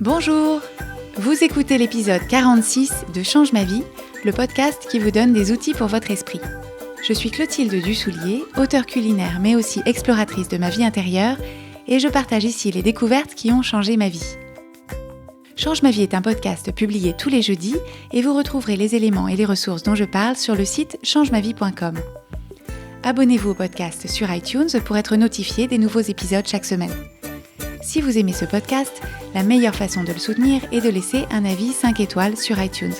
Bonjour! Vous écoutez l'épisode 46 de Change ma vie, le podcast qui vous donne des outils pour votre esprit. Je suis Clotilde Dussoulier, auteure culinaire mais aussi exploratrice de ma vie intérieure et je partage ici les découvertes qui ont changé ma vie. Change ma vie est un podcast publié tous les jeudis et vous retrouverez les éléments et les ressources dont je parle sur le site changemavie.com. Abonnez-vous au podcast sur iTunes pour être notifié des nouveaux épisodes chaque semaine. Si vous aimez ce podcast, la meilleure façon de le soutenir est de laisser un avis 5 étoiles sur iTunes.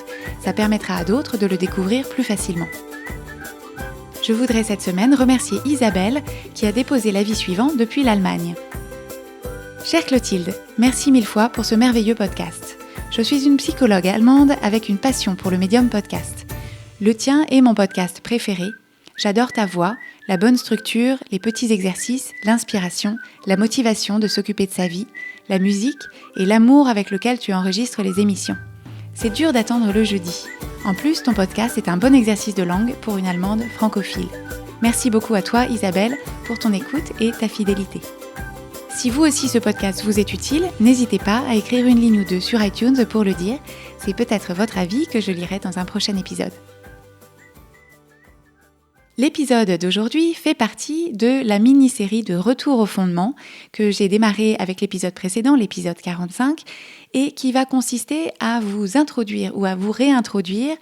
Ça permettra à d'autres de le découvrir plus facilement. Je voudrais cette semaine remercier Isabelle qui a déposé l'avis suivant depuis l'Allemagne. Chère Clotilde, merci mille fois pour ce merveilleux podcast. Je suis une psychologue allemande avec une passion pour le médium podcast. Le tien est mon podcast préféré. J'adore ta voix, la bonne structure, les petits exercices, l'inspiration, la motivation de s'occuper de sa vie, la musique et l'amour avec lequel tu enregistres les émissions. C'est dur d'attendre le jeudi. En plus, ton podcast est un bon exercice de langue pour une Allemande francophile. Merci beaucoup à toi, Isabelle, pour ton écoute et ta fidélité. Si vous aussi ce podcast vous est utile, n'hésitez pas à écrire une ligne ou deux sur iTunes pour le dire. C'est peut-être votre avis que je lirai dans un prochain épisode. L'épisode d'aujourd'hui fait partie de la mini-série de Retour au fondement que j'ai démarré avec l'épisode précédent, l'épisode 45, et qui va consister à vous introduire ou à vous réintroduire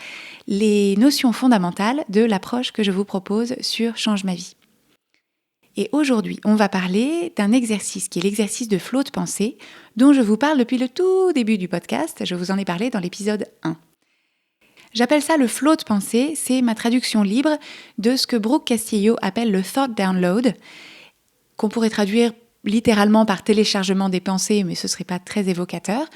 les notions fondamentales de l'approche que je vous propose sur Change ma vie. Et aujourd'hui, on va parler d'un exercice qui est l'exercice de flot de pensée dont je vous parle depuis le tout début du podcast. Je vous en ai parlé dans l'épisode 1. J'appelle ça le flot de pensée, c'est ma traduction libre de ce que Brooke Castillo appelle le thought download, qu'on pourrait traduire littéralement par téléchargement des pensées, mais ce ne serait pas très évocateur.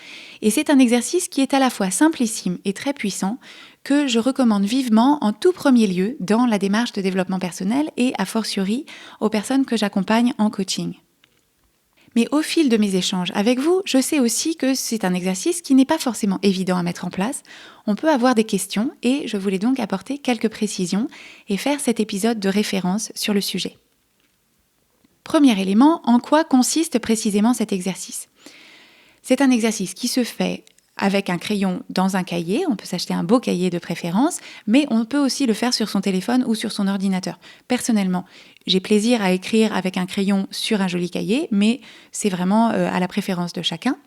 Et c'est un exercice qui est à la fois simplissime et très puissant, que je recommande vivement en tout premier lieu dans la démarche de développement personnel et a fortiori aux personnes que j'accompagne en coaching. Mais au fil de mes échanges avec vous, je sais aussi que c'est un exercice qui n'est pas forcément évident à mettre en place. On peut avoir des questions et je voulais donc apporter quelques précisions et faire cet épisode de référence sur le sujet. Premier élément, en quoi consiste précisément cet exercice ? C'est un exercice qui se fait avec un crayon dans un cahier, on peut s'acheter un beau cahier de préférence, mais on peut aussi le faire sur son téléphone ou sur son ordinateur. Personnellement, j'ai plaisir à écrire avec un crayon sur un joli cahier, mais c'est vraiment à la préférence de chacun.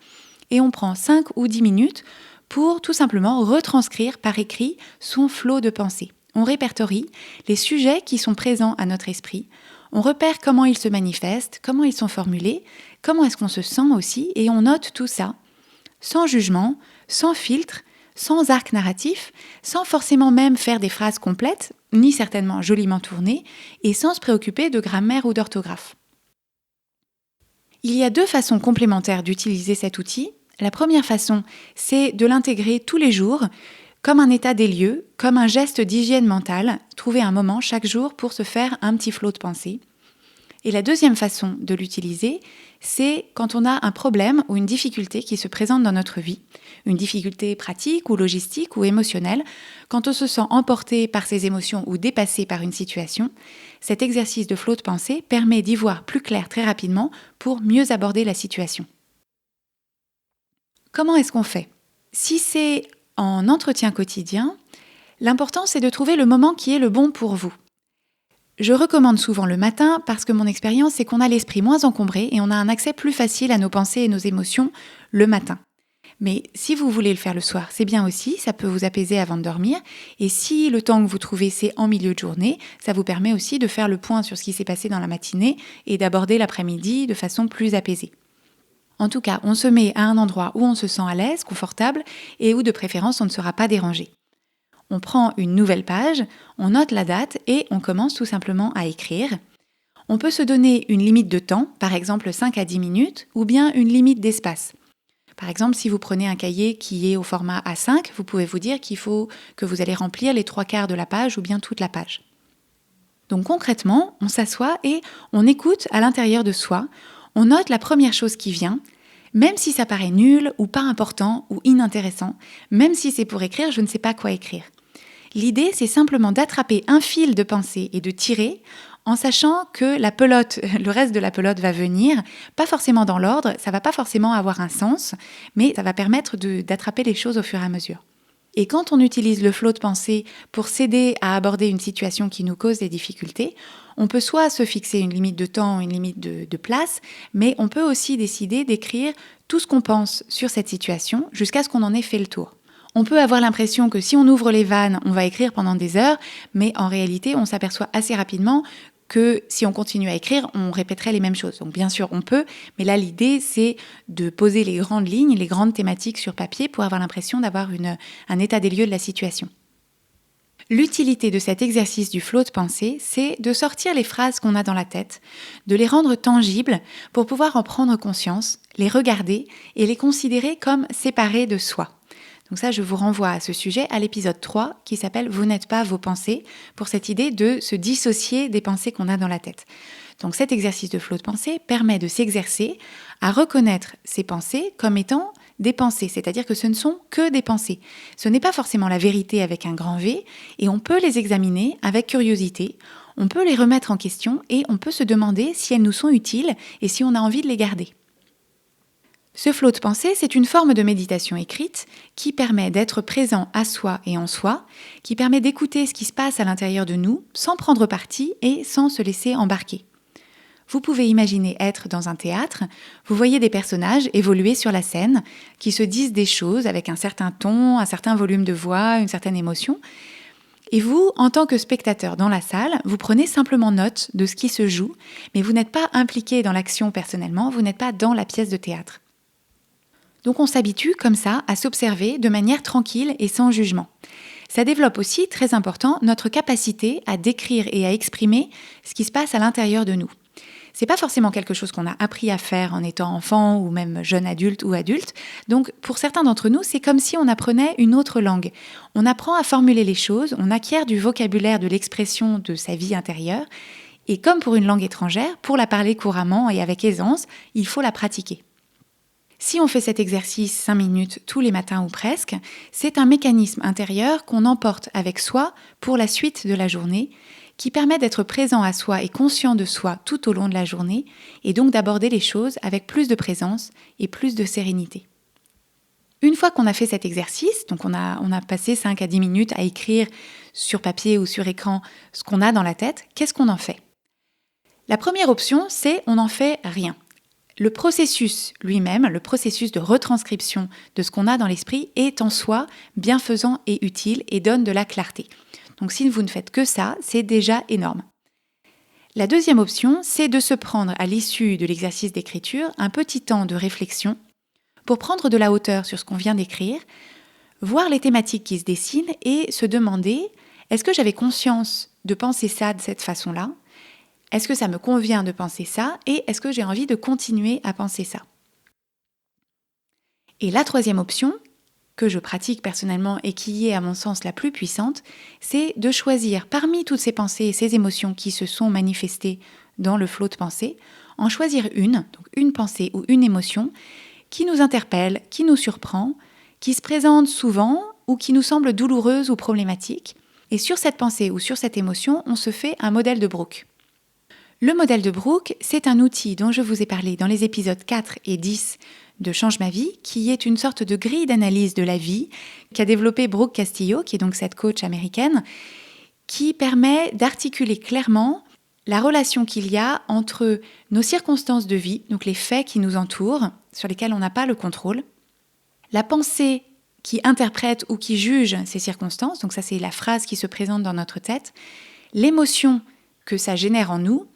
Et on prend 5 ou 10 minutes pour tout simplement retranscrire par écrit son flot de pensée. On répertorie les sujets qui sont présents à notre esprit, on repère comment ils se manifestent, comment ils sont formulés, comment est-ce qu'on se sent aussi, et on note tout ça sans jugement, sans filtre, sans arc narratif, sans forcément même faire des phrases complètes, ni certainement joliment tournées, et sans se préoccuper de grammaire ou d'orthographe. Il y a 2 façons complémentaires d'utiliser cet outil. La première façon, c'est de l'intégrer tous les jours, comme un état des lieux, comme un geste d'hygiène mentale, trouver un moment chaque jour pour se faire un petit flot de pensée. Et la deuxième façon de l'utiliser, c'est quand on a un problème ou une difficulté qui se présente dans notre vie, une difficulté pratique ou logistique ou émotionnelle, quand on se sent emporté par ses émotions ou dépassé par une situation, cet exercice de flot de pensée permet d'y voir plus clair très rapidement pour mieux aborder la situation. Comment est-ce qu'on fait ? Si c'est en entretien quotidien, l'important c'est de trouver le moment qui est le bon pour vous. Je recommande souvent le matin parce que mon expérience, c'est qu'on a l'esprit moins encombré et on a un accès plus facile à nos pensées et nos émotions le matin. Mais si vous voulez le faire le soir, c'est bien aussi, ça peut vous apaiser avant de dormir. Et si le temps que vous trouvez, c'est en milieu de journée, ça vous permet aussi de faire le point sur ce qui s'est passé dans la matinée et d'aborder l'après-midi de façon plus apaisée. En tout cas, on se met à un endroit où on se sent à l'aise, confortable et où de préférence on ne sera pas dérangé. On prend une nouvelle page, on note la date et on commence tout simplement à écrire. On peut se donner une limite de temps, par exemple 5 à 10 minutes, ou bien une limite d'espace. Par exemple, si vous prenez un cahier qui est au format A5, vous pouvez vous dire qu'il faut que vous allez remplir les 3/4 de la page ou bien toute la page. Donc concrètement, on s'assoit et on écoute à l'intérieur de soi, on note la première chose qui vient, même si ça paraît nul ou pas important ou inintéressant, même si c'est pour écrire, je ne sais pas quoi écrire. L'idée, c'est simplement d'attraper un fil de pensée et de tirer en sachant que la pelote, le reste de la pelote va venir, pas forcément dans l'ordre, ça va pas forcément avoir un sens, mais ça va permettre d'attraper les choses au fur et à mesure. Et quand on utilise le flot de pensée pour s'aider à aborder une situation qui nous cause des difficultés, on peut soit se fixer une limite de temps, une limite de place, mais on peut aussi décider d'écrire tout ce qu'on pense sur cette situation jusqu'à ce qu'on en ait fait le tour. On peut avoir l'impression que si on ouvre les vannes, on va écrire pendant des heures, mais en réalité, on s'aperçoit assez rapidement que si on continue à écrire, on répéterait les mêmes choses. Donc bien sûr, on peut, mais là, l'idée, c'est de poser les grandes lignes, les grandes thématiques sur papier pour avoir l'impression d'avoir un état des lieux de la situation. L'utilité de cet exercice du flot de pensée, c'est de sortir les phrases qu'on a dans la tête, de les rendre tangibles pour pouvoir en prendre conscience, les regarder et les considérer comme séparées de soi. Donc ça, je vous renvoie à ce sujet à l'épisode 3 qui s'appelle « Vous n'êtes pas vos pensées » pour cette idée de se dissocier des pensées qu'on a dans la tête. Donc cet exercice de flot de pensée permet de s'exercer à reconnaître ces pensées comme étant des pensées, c'est-à-dire que ce ne sont que des pensées. Ce n'est pas forcément la vérité avec un grand V et on peut les examiner avec curiosité, on peut les remettre en question et on peut se demander si elles nous sont utiles et si on a envie de les garder. Ce flot de pensée, c'est une forme de méditation écrite qui permet d'être présent à soi et en soi, qui permet d'écouter ce qui se passe à l'intérieur de nous sans prendre parti et sans se laisser embarquer. Vous pouvez imaginer être dans un théâtre, vous voyez des personnages évoluer sur la scène, qui se disent des choses avec un certain ton, un certain volume de voix, une certaine émotion. Et vous, en tant que spectateur dans la salle, vous prenez simplement note de ce qui se joue, mais vous n'êtes pas impliqué dans l'action personnellement, vous n'êtes pas dans la pièce de théâtre. Donc on s'habitue comme ça à s'observer de manière tranquille et sans jugement. Ça développe aussi, très important, notre capacité à décrire et à exprimer ce qui se passe à l'intérieur de nous. C'est pas forcément quelque chose qu'on a appris à faire en étant enfant ou même jeune adulte ou adulte. Donc pour certains d'entre nous, c'est comme si on apprenait une autre langue. On apprend à formuler les choses, on acquiert du vocabulaire de l'expression de sa vie intérieure. Et comme pour une langue étrangère, pour la parler couramment et avec aisance, il faut la pratiquer. Si on fait cet exercice 5 minutes tous les matins ou presque, c'est un mécanisme intérieur qu'on emporte avec soi pour la suite de la journée, qui permet d'être présent à soi et conscient de soi tout au long de la journée, et donc d'aborder les choses avec plus de présence et plus de sérénité. Une fois qu'on a fait cet exercice, donc on a passé 5 à 10 minutes à écrire sur papier ou sur écran ce qu'on a dans la tête, qu'est-ce qu'on en fait ? La première option, c'est on n'en fait rien. Le processus lui-même, le processus de retranscription de ce qu'on a dans l'esprit est en soi bienfaisant et utile et donne de la clarté. Donc si vous ne faites que ça, c'est déjà énorme. La deuxième option, c'est de se prendre à l'issue de l'exercice d'écriture un petit temps de réflexion pour prendre de la hauteur sur ce qu'on vient d'écrire, voir les thématiques qui se dessinent et se demander « Est-ce que j'avais conscience de penser ça de cette façon-là ? Est-ce que ça me convient de penser ça et est-ce que j'ai envie de continuer à penser ça ?» Et la troisième option, que je pratique personnellement et qui est à mon sens la plus puissante, c'est de choisir parmi toutes ces pensées et ces émotions qui se sont manifestées dans le flot de pensée, en choisir donc une pensée ou une émotion qui nous interpelle, qui nous surprend, qui se présente souvent ou qui nous semble douloureuse ou problématique. Et sur cette pensée ou sur cette émotion, on se fait un modèle de Brooke. Le modèle de Brooke, c'est un outil dont je vous ai parlé dans les épisodes 4 et 10 de Change ma vie, qui est une sorte de grille d'analyse de la vie qu'a développé Brooke Castillo, qui est donc cette coach américaine, qui permet d'articuler clairement la relation qu'il y a entre nos circonstances de vie, donc les faits qui nous entourent, sur lesquels on n'a pas le contrôle, la pensée qui interprète ou qui juge ces circonstances, donc ça c'est la phrase qui se présente dans notre tête, l'émotion que ça génère en nous,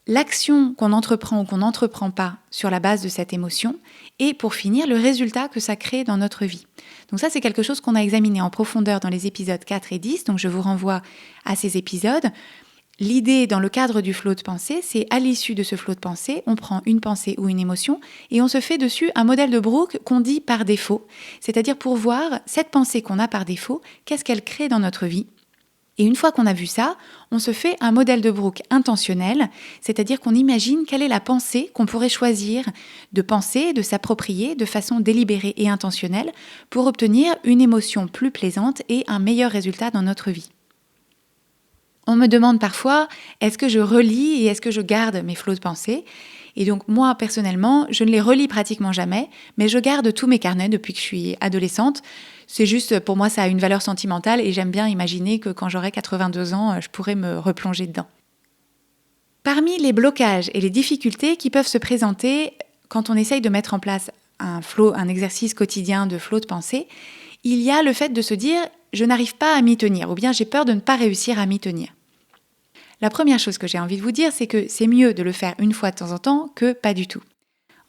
l'action qu'on entreprend ou qu'on n'entreprend pas sur la base de cette émotion, et pour finir, le résultat que ça crée dans notre vie. Donc ça, c'est quelque chose qu'on a examiné en profondeur dans les épisodes 4 et 10, donc je vous renvoie à ces épisodes. L'idée dans le cadre du flot de pensée, c'est à l'issue de ce flot de pensée, on prend une pensée ou une émotion et on se fait dessus un modèle de Brooke qu'on dit par défaut, c'est-à-dire pour voir cette pensée qu'on a par défaut, qu'est-ce qu'elle crée dans notre vie. Et une fois qu'on a vu ça, on se fait un modèle de Brooke intentionnel, c'est-à-dire qu'on imagine quelle est la pensée qu'on pourrait choisir de penser, de s'approprier de façon délibérée et intentionnelle pour obtenir une émotion plus plaisante et un meilleur résultat dans notre vie. On me demande parfois, est-ce que je relis et est-ce que je garde mes flots de pensée ? Et donc moi, personnellement, je ne les relis pratiquement jamais, mais je garde tous mes carnets depuis que je suis adolescente. C'est juste, pour moi, ça a une valeur sentimentale et j'aime bien imaginer que quand j'aurai 82 ans, je pourrai me replonger dedans. Parmi les blocages et les difficultés qui peuvent se présenter quand on essaye de mettre en place un exercice quotidien de flow de pensée, il y a le fait de se dire « je n'arrive pas à m'y tenir » ou bien « j'ai peur de ne pas réussir à m'y tenir ». La première chose que j'ai envie de vous dire, c'est que c'est mieux de le faire une fois de temps en temps que pas du tout.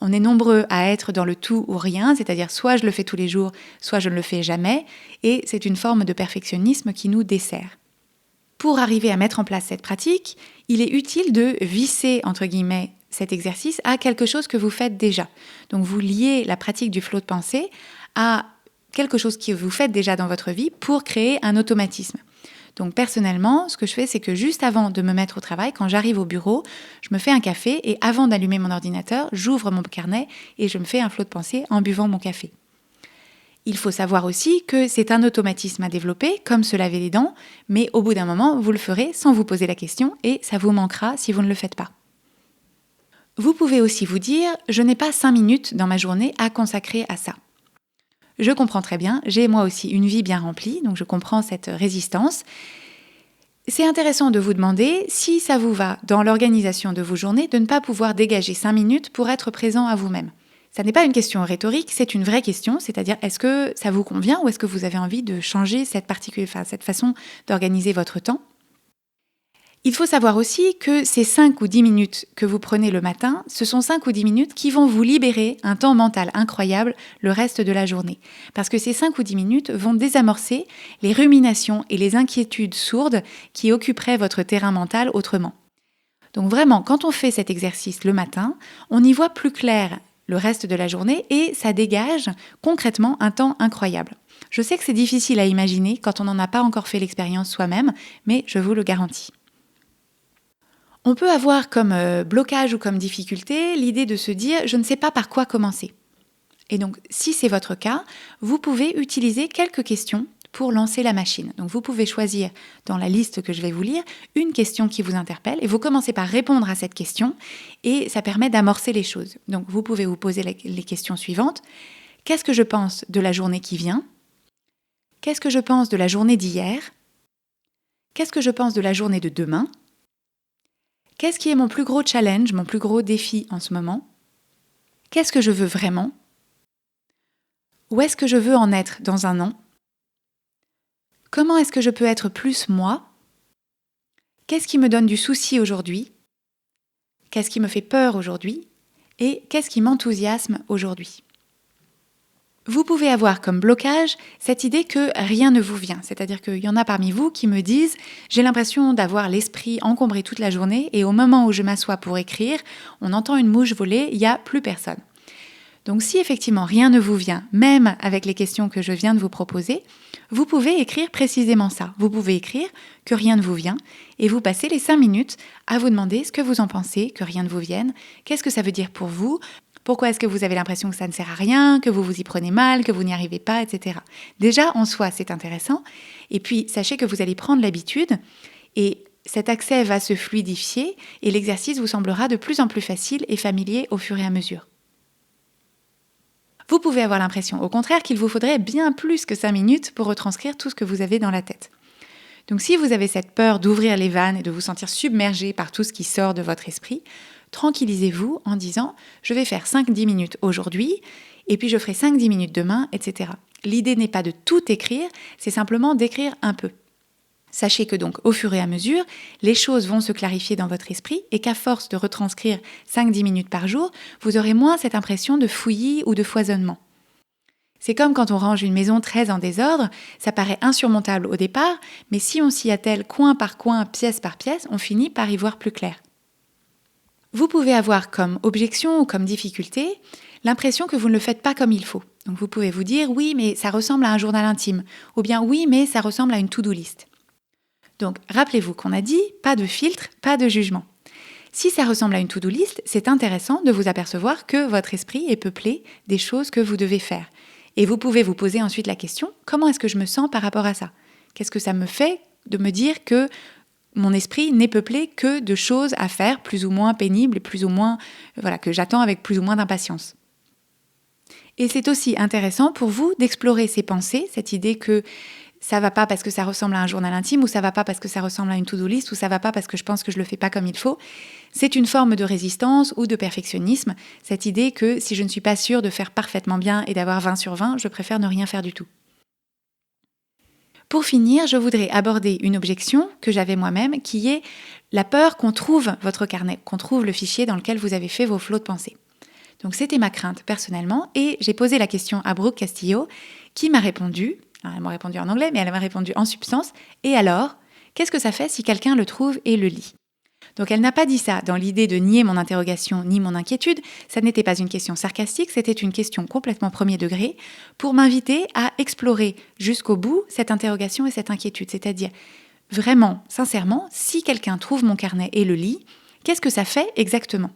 On est nombreux à être dans le tout ou rien, c'est-à-dire soit je le fais tous les jours, soit je ne le fais jamais, et c'est une forme de perfectionnisme qui nous dessert. Pour arriver à mettre en place cette pratique, il est utile de visser, entre guillemets, cet exercice à quelque chose que vous faites déjà. Donc vous liez la pratique du flow de pensée à quelque chose que vous faites déjà dans votre vie pour créer un automatisme. Donc personnellement, ce que je fais, c'est que juste avant de me mettre au travail, quand j'arrive au bureau, je me fais un café et avant d'allumer mon ordinateur, j'ouvre mon carnet et je me fais un flow de pensée en buvant mon café. Il faut savoir aussi que c'est un automatisme à développer, comme se laver les dents, mais au bout d'un moment, vous le ferez sans vous poser la question et ça vous manquera si vous ne le faites pas. Vous pouvez aussi vous dire « je n'ai pas 5 minutes dans ma journée à consacrer à ça ». Je comprends très bien, j'ai moi aussi une vie bien remplie, donc je comprends cette résistance. C'est intéressant de vous demander si ça vous va, dans l'organisation de vos journées, de ne pas pouvoir dégager 5 minutes pour être présent à vous-même. Ça n'est pas une question rhétorique, c'est une vraie question, c'est-à-dire est-ce que ça vous convient ou est-ce que vous avez envie de changer cette façon d'organiser votre temps ? Il faut savoir aussi que ces 5 ou 10 minutes que vous prenez le matin, ce sont 5 ou 10 minutes qui vont vous libérer un temps mental incroyable le reste de la journée. Parce que ces 5 ou 10 minutes vont désamorcer les ruminations et les inquiétudes sourdes qui occuperaient votre terrain mental autrement. Donc vraiment, quand on fait cet exercice le matin, on y voit plus clair le reste de la journée et ça dégage concrètement un temps incroyable. Je sais que c'est difficile à imaginer quand on n'en a pas encore fait l'expérience soi-même, mais je vous le garantis. On peut avoir comme blocage ou comme difficulté l'idée de se dire « je ne sais pas par quoi commencer ». Et donc, si c'est votre cas, vous pouvez utiliser quelques questions pour lancer la machine. Donc, vous pouvez choisir dans la liste que je vais vous lire une question qui vous interpelle et vous commencez par répondre à cette question et ça permet d'amorcer les choses. Donc, vous pouvez vous poser les questions suivantes. Qu'est-ce que je pense de la journée qui vient ? Qu'est-ce que je pense de la journée d'hier ? Qu'est-ce que je pense de la journée de demain ? Qu'est-ce qui est mon plus gros challenge, mon plus gros défi en ce moment ? Qu'est-ce que je veux vraiment ? Où est-ce que je veux en être dans un an ? Comment est-ce que je peux être plus moi ? Qu'est-ce qui me donne du souci aujourd'hui ? Qu'est-ce qui me fait peur aujourd'hui ? Et qu'est-ce qui m'enthousiasme aujourd'hui ? Vous pouvez avoir comme blocage cette idée que rien ne vous vient. C'est-à-dire qu'il y en a parmi vous qui me disent « j'ai l'impression d'avoir l'esprit encombré toute la journée et au moment où je m'assois pour écrire, on entend une mouche voler, il n'y a plus personne ». Donc si effectivement rien ne vous vient, même avec les questions que je viens de vous proposer, vous pouvez écrire précisément ça. Vous pouvez écrire que rien ne vous vient et vous passez les 5 minutes à vous demander ce que vous en pensez, que rien ne vous vienne, qu'est-ce que ça veut dire pour vous ? Pourquoi est-ce que vous avez l'impression que ça ne sert à rien, que vous vous y prenez mal, que vous n'y arrivez pas, etc. Déjà, en soi, c'est intéressant. Et puis, sachez que vous allez prendre l'habitude et cet accès va se fluidifier et l'exercice vous semblera de plus en plus facile et familier au fur et à mesure. Vous pouvez avoir l'impression, au contraire, qu'il vous faudrait bien plus que 5 minutes pour retranscrire tout ce que vous avez dans la tête. Donc, si vous avez cette peur d'ouvrir les vannes et de vous sentir submergé par tout ce qui sort de votre esprit, tranquillisez-vous en disant « je vais faire 5-10 minutes aujourd'hui et puis je ferai 5-10 minutes demain, etc. » L'idée n'est pas de tout écrire, c'est simplement d'écrire un peu. Sachez que donc, au fur et à mesure, les choses vont se clarifier dans votre esprit et qu'à force de retranscrire 5-10 minutes par jour, vous aurez moins cette impression de fouillis ou de foisonnement. C'est comme quand on range une maison très en désordre, ça paraît insurmontable au départ, mais si on s'y attelle coin par coin, pièce par pièce, on finit par y voir plus clair. Vous pouvez avoir comme objection ou comme difficulté l'impression que vous ne le faites pas comme il faut. Donc vous pouvez vous dire « oui, mais ça ressemble à un journal intime » ou bien « oui, mais ça ressemble à une to-do list ». Donc rappelez-vous qu'on a dit « pas de filtre, pas de jugement ». Si ça ressemble à une to-do list, c'est intéressant de vous apercevoir que votre esprit est peuplé des choses que vous devez faire. Et vous pouvez vous poser ensuite la question « comment est-ce que je me sens par rapport à ça ? Qu'est-ce que ça me fait de me dire que mon esprit n'est peuplé que de choses à faire plus ou moins pénibles et plus ou moins, que j'attends avec plus ou moins d'impatience. Et c'est aussi intéressant pour vous d'explorer ces pensées, cette idée que ça va pas parce que ça ressemble à un journal intime, ou ça va pas parce que ça ressemble à une to-do list, ou ça va pas parce que je pense que je le fais pas comme il faut. C'est une forme de résistance ou de perfectionnisme, cette idée que si je ne suis pas sûre de faire parfaitement bien et d'avoir 20 sur 20, je préfère ne rien faire du tout. Pour finir, je voudrais aborder une objection que j'avais moi-même, qui est la peur qu'on trouve votre carnet, qu'on trouve le fichier dans lequel vous avez fait vos flots de pensée. Donc c'était ma crainte personnellement, et j'ai posé la question à Brooke Castillo, qui m'a répondu. Elle m'a répondu en anglais, mais elle m'a répondu en substance. Et alors, qu'est-ce que ça fait si quelqu'un le trouve et le lit ? Donc elle n'a pas dit ça dans l'idée de nier mon interrogation ni mon inquiétude. Ça n'était pas une question sarcastique, c'était une question complètement premier degré pour m'inviter à explorer jusqu'au bout cette interrogation et cette inquiétude. C'est-à-dire, vraiment, sincèrement, si quelqu'un trouve mon carnet et le lit, qu'est-ce que ça fait exactement ?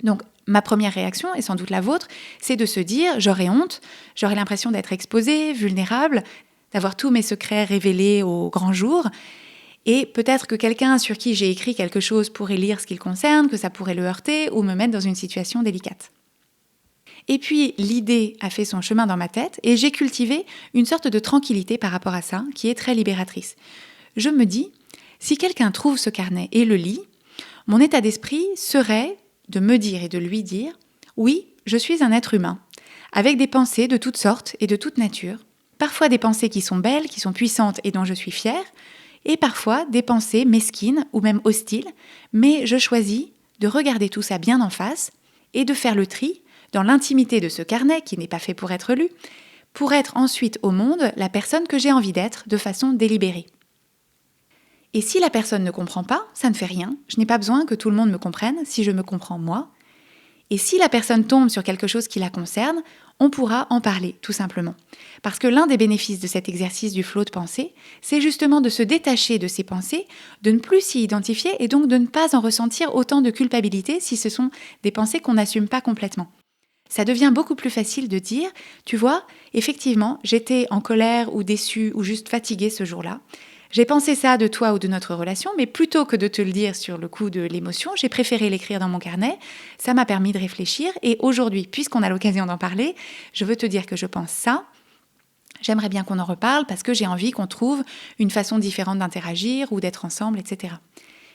Donc, ma première réaction, et sans doute la vôtre, c'est de se dire « j'aurais honte, j'aurais l'impression d'être exposée, vulnérable, d'avoir tous mes secrets révélés au grand jour, et peut-être que quelqu'un sur qui j'ai écrit quelque chose pourrait lire ce qu'il concerne, que ça pourrait le heurter ou me mettre dans une situation délicate. » Et puis, l'idée a fait son chemin dans ma tête, et j'ai cultivé une sorte de tranquillité par rapport à ça, qui est très libératrice. Je me dis, si quelqu'un trouve ce carnet et le lit, mon état d'esprit serait de me dire et de lui dire « oui, je suis un être humain, avec des pensées de toutes sortes et de toute nature, parfois des pensées qui sont belles, qui sont puissantes et dont je suis fière, et parfois des pensées mesquines ou même hostiles, mais je choisis de regarder tout ça bien en face et de faire le tri dans l'intimité de ce carnet qui n'est pas fait pour être lu, pour être ensuite au monde la personne que j'ai envie d'être de façon délibérée. Et si la personne ne comprend pas, ça ne fait rien. Je n'ai pas besoin que tout le monde me comprenne si je me comprends moi. Et si la personne tombe sur quelque chose qui la concerne, on pourra en parler, tout simplement. Parce que l'un des bénéfices de cet exercice du flot de pensée, c'est justement de se détacher de ces pensées, de ne plus s'y identifier et donc de ne pas en ressentir autant de culpabilité si ce sont des pensées qu'on n'assume pas complètement. Ça devient beaucoup plus facile de dire, tu vois, effectivement, j'étais en colère ou déçue ou juste fatiguée ce jour-là. J'ai pensé ça de toi ou de notre relation, mais plutôt que de te le dire sur le coup de l'émotion, j'ai préféré l'écrire dans mon carnet. Ça m'a permis de réfléchir et aujourd'hui, puisqu'on a l'occasion d'en parler, je veux te dire que je pense ça. J'aimerais bien qu'on en reparle parce que j'ai envie qu'on trouve une façon différente d'interagir ou d'être ensemble, etc.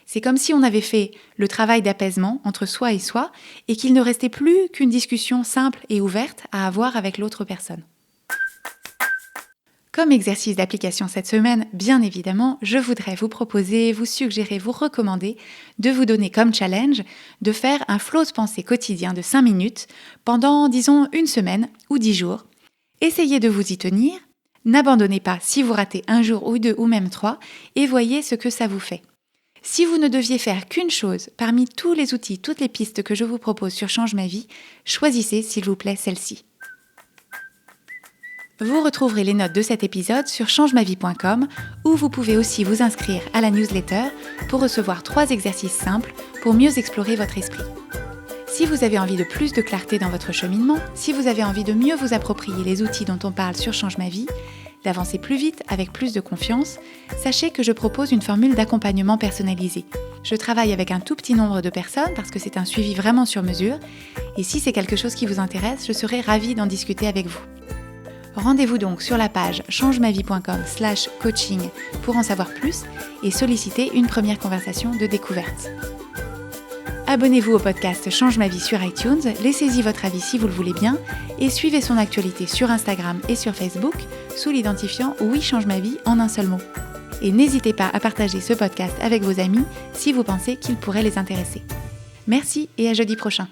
C'est comme si on avait fait le travail d'apaisement entre soi et qu'il ne restait plus qu'une discussion simple et ouverte à avoir avec l'autre personne. Comme exercice d'application cette semaine, bien évidemment, je voudrais vous proposer, vous suggérer, vous recommander de vous donner comme challenge de faire un flot de pensée quotidien de 5 minutes pendant, disons, une semaine ou 10 jours. Essayez de vous y tenir, n'abandonnez pas si vous ratez un jour ou 2 ou même 3 et voyez ce que ça vous fait. Si vous ne deviez faire qu'une chose parmi tous les outils, toutes les pistes que je vous propose sur Change ma vie, choisissez s'il vous plaît celle-ci. Vous retrouverez les notes de cet épisode sur changemavie.com où vous pouvez aussi vous inscrire à la newsletter pour recevoir 3 exercices simples pour mieux explorer votre esprit. Si vous avez envie de plus de clarté dans votre cheminement, si vous avez envie de mieux vous approprier les outils dont on parle sur Change ma vie, d'avancer plus vite avec plus de confiance, sachez que je propose une formule d'accompagnement personnalisée. Je travaille avec un tout petit nombre de personnes parce que c'est un suivi vraiment sur mesure et si c'est quelque chose qui vous intéresse, je serai ravie d'en discuter avec vous. Rendez-vous donc sur la page changemavie.com/coaching pour en savoir plus et solliciter une première conversation de découverte. Abonnez-vous au podcast Change ma vie sur iTunes, laissez-y votre avis si vous le voulez bien et suivez son actualité sur Instagram et sur Facebook sous l'identifiant Oui Change ma vie en un seul mot. Et n'hésitez pas à partager ce podcast avec vos amis si vous pensez qu'il pourrait les intéresser. Merci et à jeudi prochain.